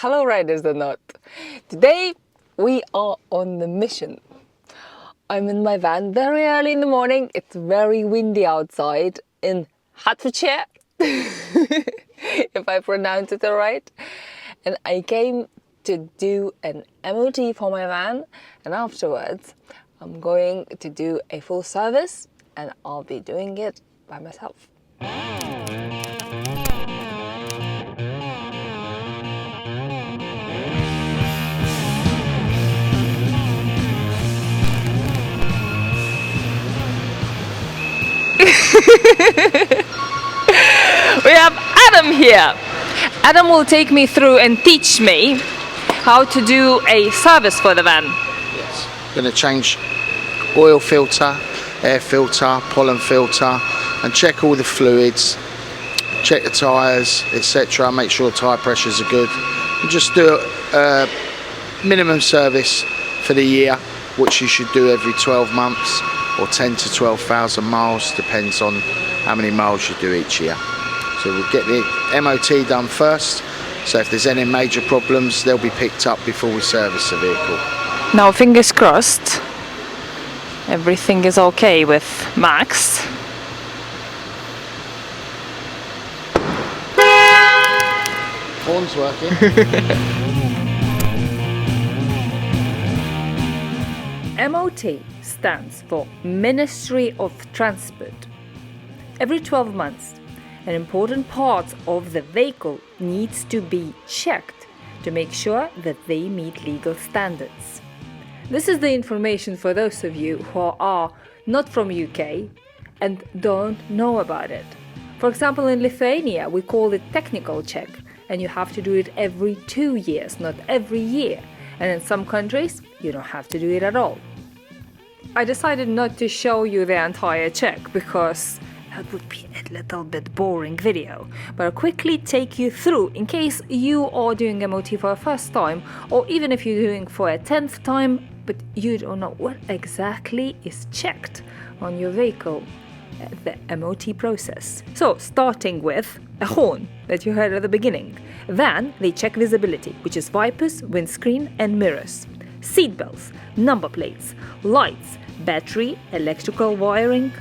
Hello riders and not. Today we are on the mission. I'm in my van very early in the morning. It's very windy outside in Hertfordshire, if I pronounce it all right. And I came to do an MOT for my van, and afterwards I'm going to do a full service, and I'll be doing it by myself. We have Adam here. Adam will take me through and teach me how to do a service for the van. Yes. Going to change oil filter, air filter, pollen filter, and check all the fluids, check the tyres, etc. Make sure the tyre pressures are good. And just do a minimum service for the year, which you should do every 12 months or 10 to 12,000 miles, depends on how many miles you do each year. So we'll get the MOT done first, so if there's any major problems they'll be picked up before we service the vehicle. Now fingers crossed, everything is okay with Max. Horn's working. MOT stands for Ministry of Transport. Every 12 months, an important part of the vehicle needs to be checked to make sure that they meet legal standards. This is the information for those of you who are not from UK and don't know about it. For example, in Lithuania, we call it technical check, and you have to do it every 2 years, not every year. And in some countries, you don't have to do it at all. I decided not to show you the entire check because that would be a little bit boring video, but I'll quickly take you through in case you are doing MOT for a first time, or even if you're doing for a 10th time but you don't know what exactly is checked on your vehicle, the MOT process. So starting with a horn that you heard at the beginning. Then they check visibility, which is wipers, windscreen and mirrors, seat belts, number plates, lights, battery, electrical wiring,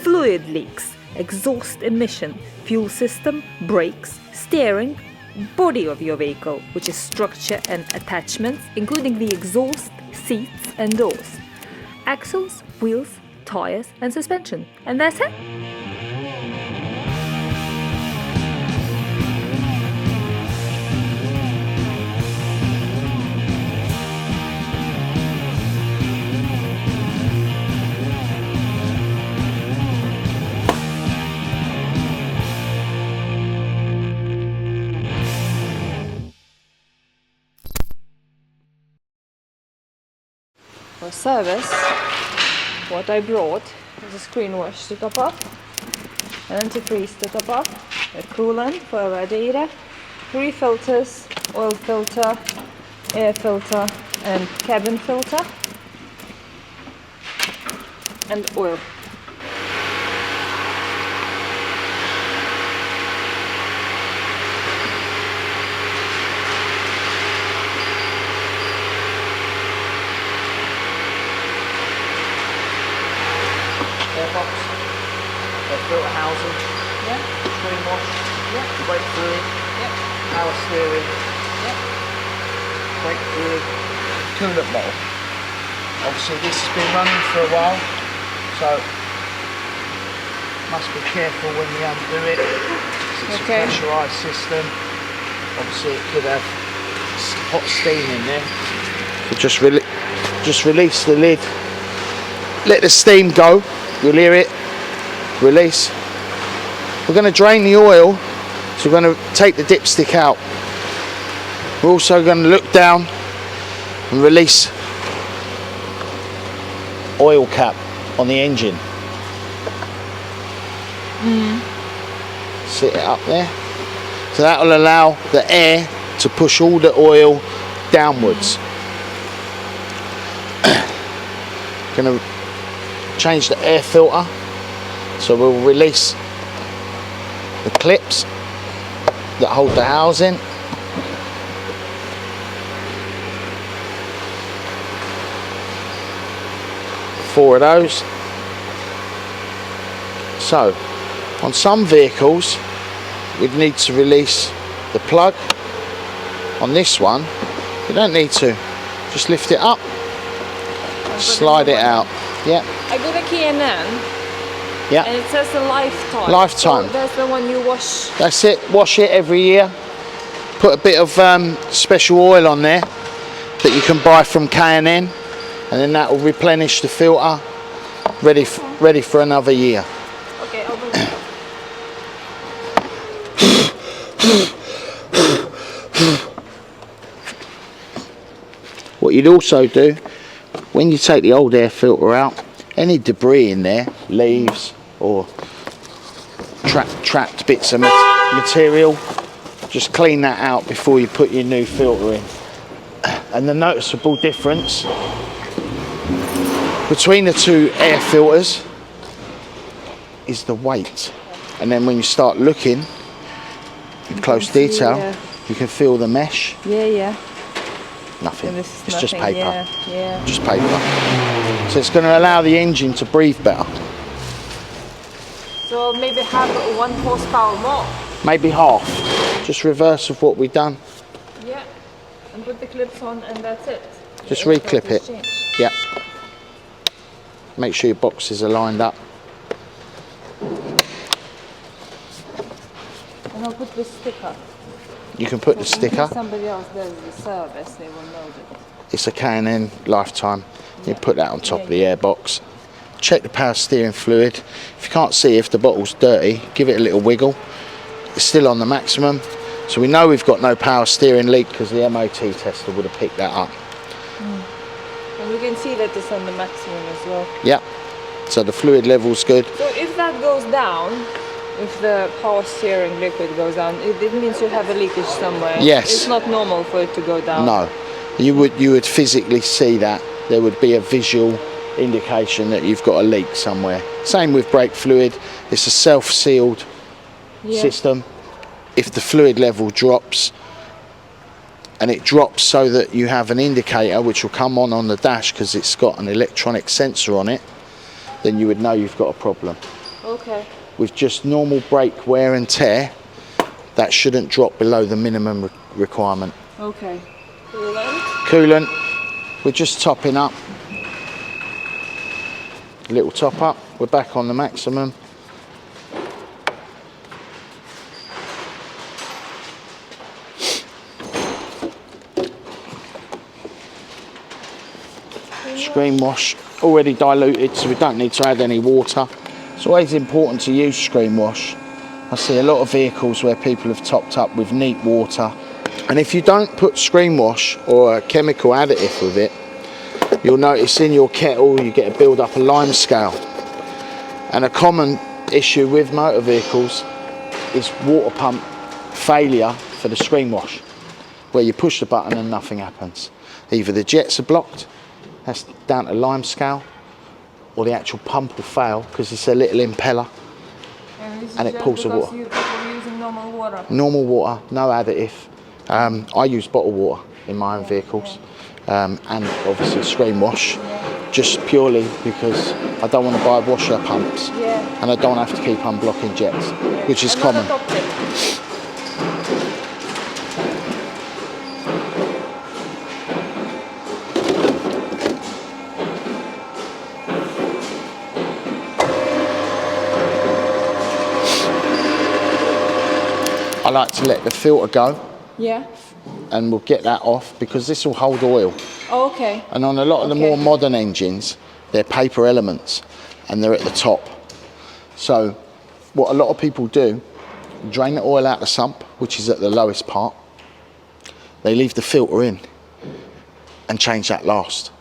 fluid leaks, exhaust emission, fuel system, brakes, steering, body of your vehicle, which is structure and attachments, including the exhaust, seats and doors, axles, wheels, tires and suspension. And that's it. For service, what I brought is a screen wash to top up, an antifreeze to top up, a coolant for a radiator, 3 filters, oil filter, air filter and cabin filter, and oil. Airbox, filter housing, screen wash, brake fluid, power steering, brake fluid, coolant bottle. Obviously this has been running for a while, so must be careful when you undo it. It's a pressurised system. Obviously it could have hot steam in there. So just release the lid, let the steam go. You'll hear it release. We're going to drain the oil, so we're going to take the dipstick out. We're also going to look down and release oil cap on the engine. Sit it up there. So that will allow the air to push all the oil downwards. Going to change the air filter, so we'll release the clips that hold the housing. 4 of those. So on some vehicles we'd need to release the plug. On this one you don't need to, just lift it up, slide it out. Yeah, I got a K&N, yeah, and it says a lifetime. Lifetime. So that's the one you wash. that's it. Wash it every year. Put a bit of special oil on there that you can buy from K&N, and then that will replenish the filter, ready for another year. Okay, I'll bring it up. What you'd also do, when you take the old air filter out, any debris in there, leaves or trapped bits of material, just clean that out before you put your new filter in. And the noticeable difference between the two air filters is the weight. And then when you start looking in close detail, you can feel the mesh. Yeah. Nothing. This is It's just nothing. paper. Yeah. Just paper. So it's going to allow the engine to breathe better. So maybe have 1 horsepower more. Maybe half. Just reverse of what we've done. Yeah. And put the clips on, and that's it. Just The air reclip filter is it. changed. Yeah. Make sure your boxes are lined up. And I'll put the sticker. You can put the In sticker. case somebody else does the service, they will know that. It's a K&N lifetime. You put that on top of the air box. Check the power steering fluid. If you can't see if the bottle's dirty, give it a little wiggle. It's still on the maximum. So we know we've got no power steering leak because the MOT tester would have picked that up. And we can see that it's on the maximum as well. Yeah. So the fluid level's good. So if that goes down, if the power steering liquid goes down, it means you have a leakage somewhere. Yes. It's not normal for it to go down. No. You would physically see that. There would be a visual indication that you've got a leak somewhere. Same with brake fluid. It's a self-sealed system. If the fluid level drops, and it drops so that you have an indicator which will come on the dash because it's got an electronic sensor on it, then you would know you've got a problem. Okay. With just normal brake wear and tear, that shouldn't drop below the minimum requirement. Okay. Coolant. Coolant, we're just topping up. Little top up, we're back on the maximum. Screen wash, already diluted, so we don't need to add any water. It's always important to use screen wash. I see a lot of vehicles where people have topped up with neat water, and if you don't put screen wash or a chemical additive with it, you'll notice in your kettle you get a build up of lime scale. And a common issue with motor vehicles is water pump failure for the screen wash, where you push the button and nothing happens. Either the jets are blocked, that's down to lime scale, or the actual pump will fail because it's a little impeller and it pulls the water. You're using normal water. Normal water, no additive. I use bottled water in my own vehicles, and obviously screen wash, just purely because I don't want to buy washer pumps, and I don't have to keep unblocking jets, which is common. I like to let the filter go, and we'll get that off because this will hold oil. Oh, okay. And on a lot of the more modern engines, they're paper elements and they're at the top. So what a lot of people do, drain the oil out the sump, which is at the lowest part. They leave the filter in and change that last.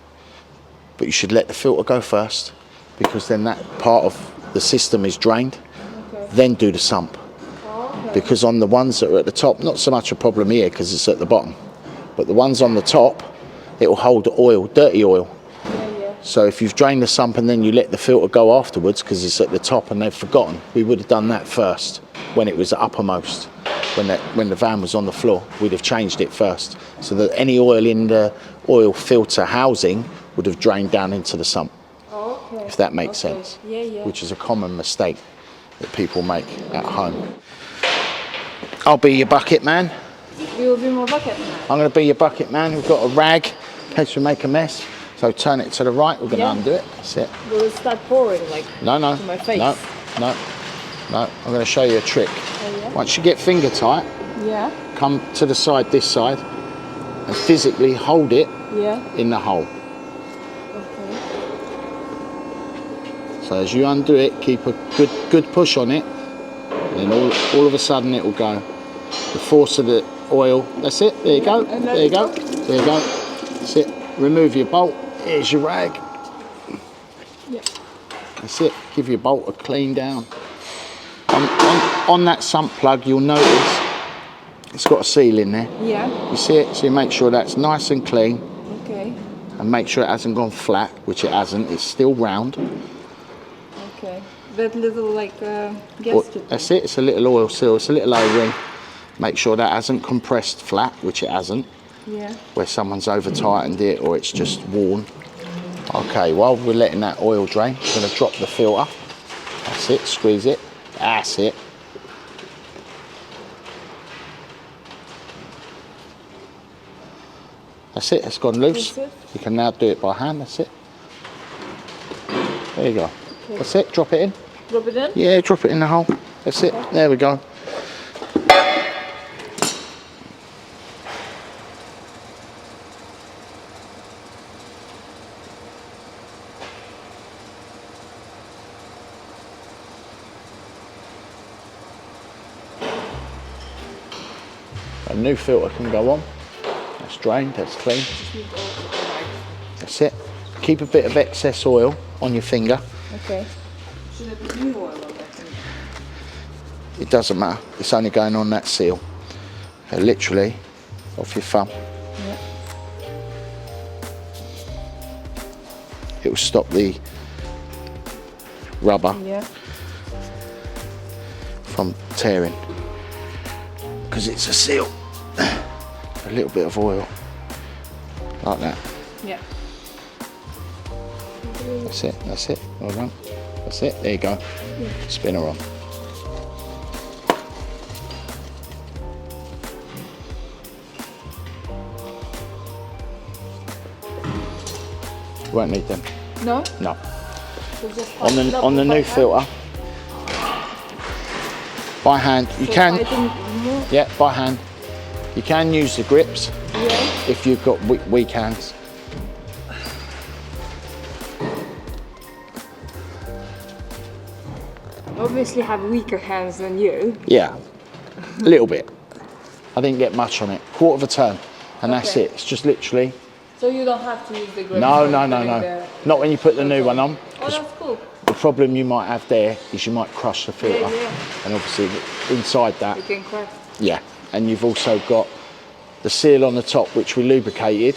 But you should let the filter go first because then that part of the system is drained, then do the sump. Because on the ones that are at the top, not so much a problem here because it's at the bottom, but the ones on the top, it will hold oil, dirty oil. So if you've drained the sump and then you let the filter go afterwards because it's at the top and they've forgotten, we would have done that first when it was uppermost. When the van was on the floor, we'd have changed it first so that any oil in the oil filter housing would have drained down into the sump. Oh, Okay. if that makes Okay. sense. Yeah, yeah. Which is a common mistake that people make at home. I'll be your bucket man. You will be my bucket man. I'm going to be your bucket man. We've got a rag in case we make a mess. So turn it to the right. We're going to undo it. That's it. Will it start pouring like No. to my face? No. I'm going to show you a trick. Oh, yeah? Once you get finger tight, Yeah. come to the side, this side, and physically hold it in the hole. Okay. So as you undo it, keep a good push on it, and then all of a sudden it will go. The force of the oil, that's it, there you go, there you go, there you go. That's it. Remove your bolt, here's your rag. Yeah. That's it, give your bolt a clean down. On that sump plug, you'll notice it's got a seal in there. Yeah. You see it? So you make sure that's nice and clean. Okay. And make sure it hasn't gone flat, which it hasn't, it's still round. Okay. That little like gasket. That's it, it's a little oil seal, it's a little O-ring. Make sure that hasn't compressed flat, which it hasn't. Yeah. Where someone's over tightened it or it's just worn. Okay, while we're letting that oil drain, we're going to drop the filter. That's it, squeeze it. That's it. That's it, it's gone loose. You can now do it by hand, that's it. There you go. Okay. That's it, drop it in. Drop it in? Yeah, drop it in the hole. That's it, there we go. A new filter can go on. That's drained, that's clean. That's it. Keep a bit of excess oil on your finger. Okay. Should I put new oil on that finger? It doesn't matter. It's only going on that seal. Literally off your thumb. Yeah. It will stop the rubber from tearing. Because it's a seal. A little bit of oil. Like that. Yeah. That's it, that's it. Well done. That's it, there you go. Yeah. Spin her on. You won't need them. No? No. So just On the new filter, by hand, you can, yeah, by hand. You can use the grips if you've got weak hands. Obviously have weaker hands than you. Yeah, a little bit. I didn't get much on it. Quarter of a turn, and that's it. It's just literally. So you don't have to use the grips? No. Not when you put the new one on. Oh, that's cool. The problem you might have there is you might crush the filter. Yeah. And obviously inside that. You can crack. Yeah, and you've also got the seal on the top, which we lubricated.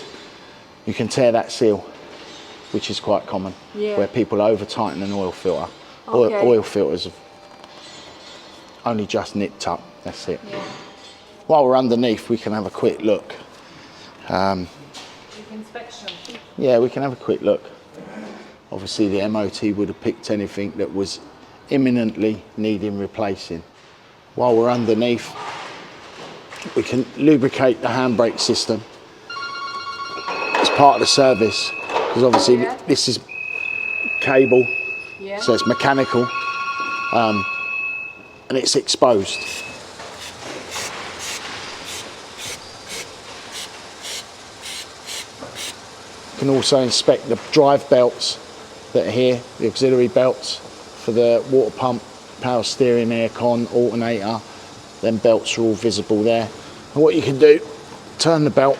You can tear that seal, which is quite common, where people over tighten an oil filter. Okay. Oil filters have only just nipped up, that's it. Yeah. While we're underneath, we can have a quick look. Inspection. Yeah, we can have a quick look. Obviously the MOT would have picked anything that was imminently needing replacing. While we're underneath, we can lubricate the handbrake system as part of the service, because obviously this is cable, so it's mechanical, and it's exposed. You can also inspect the drive belts that are here, the auxiliary belts for the water pump, power steering, aircon, alternator. Them belts are all visible there. And what you can do, turn the belt.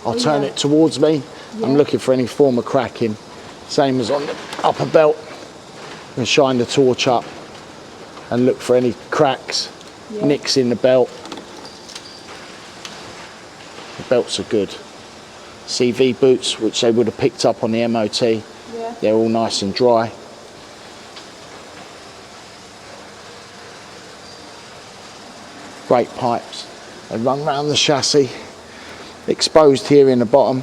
I'll turn it towards me. I'm looking for any form of cracking. Same as on the upper belt. You can shine the torch up and look for any cracks, nicks in the belt. The belts are good. CV boots, which they would have picked up on the MOT. They're all nice and dry. Brake pipes. They run round the chassis. Exposed here in the bottom.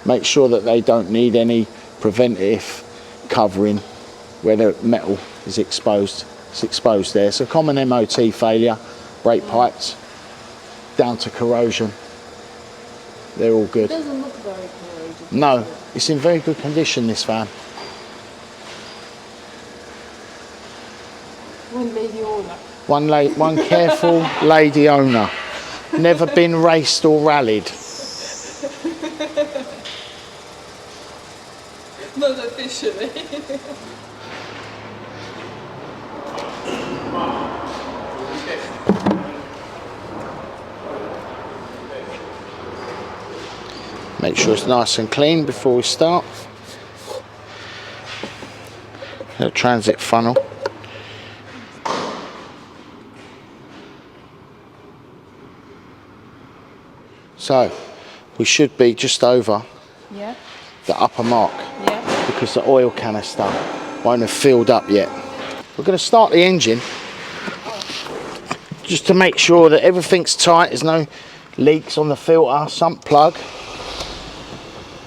Make sure that they don't need any preventive covering where the metal is exposed. It's exposed there. It's a common MOT failure. Brake pipes down to corrosion. They're all good. It doesn't look very corroded. No, it's in very good condition, this van. One lady owner. One careful lady owner. Never been raced or rallied. Not officially. Make sure it's nice and clean before we start. A transit funnel. So we should be just over the upper mark because the oil canister won't have filled up yet. We're going to start the engine just to make sure that everything's tight, there's no leaks on the filter, sump plug.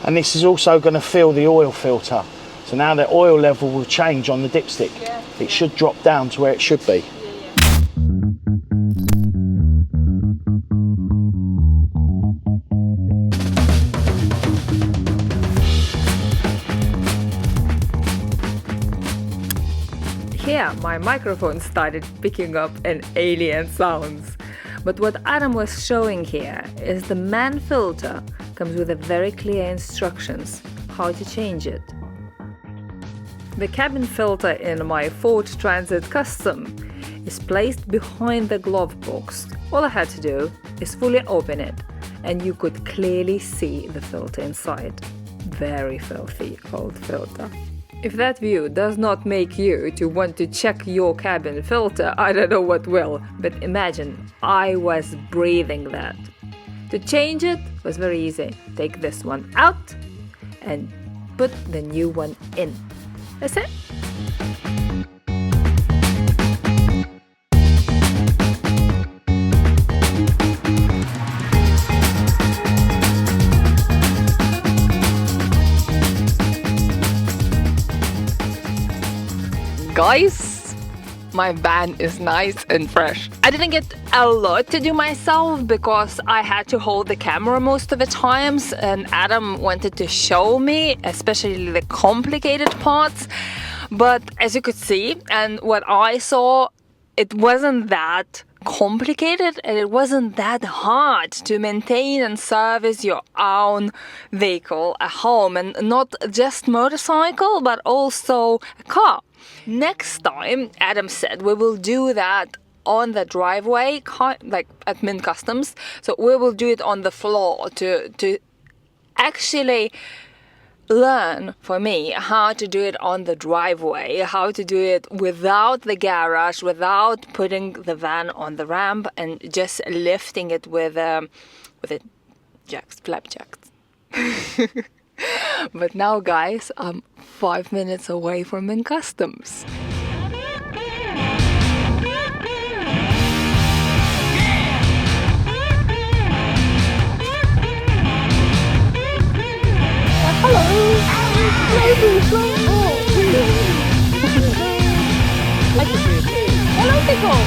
And this is also going to fill the oil filter. So now the oil level will change on the dipstick. It should drop down to where it should be. Here, my microphone started picking up an alien sounds. But what Adam was showing here is the MAN filter comes with a very clear instructions how to change it. The cabin filter in my Ford Transit Custom is placed behind the glove box. All I had to do is fully open it and you could clearly see the filter inside. Very filthy old filter. If that view does not make you to want to check your cabin filter, I don't know what will. But imagine, I was breathing that. To change it was very easy. Take this one out and put the new one in. That's it. Guys, my van is nice and fresh. I didn't get a lot to do myself because I had to hold the camera most of the times and Adam wanted to show me, especially the complicated parts. But as you could see, and what I saw, it wasn't that complicated and it wasn't that hard to maintain and service your own vehicle at home, and not just motorcycle but also a car. Next time, Adam said we will do that on the driveway, like at Mint Customs. So we will do it on the floor to actually learn for me how to do it on the driveway, how to do it without the garage, without putting the van on the ramp and just lifting it with a flapjacks. But now, guys, I'm 5 minutes away from Mint Customs. Hello! Hello, Pickle!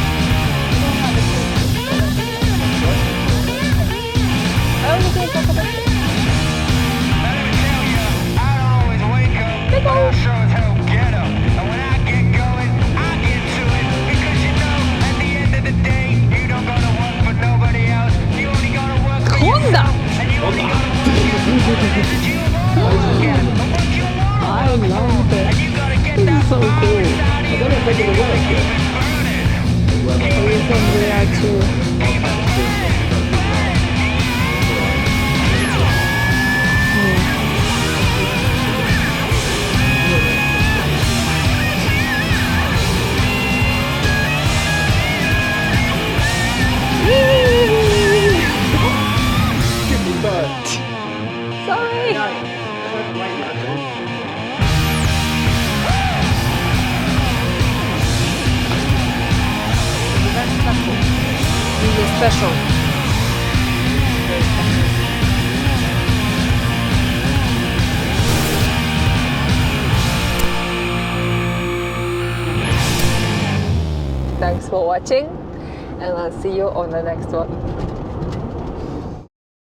I sure as hell get up. And when I get going, I get to it. Because you know, at the end of the day, you don't gotta work for nobody else. You only gotta work for yourself. And you only gotta work for yourself. You work at what you want. I love it. And you gotta get that so fire cool. inside of you. And you gotta keep it burning. From there too. Sorry. This is special. Thanks for watching, and I'll see you on the next one.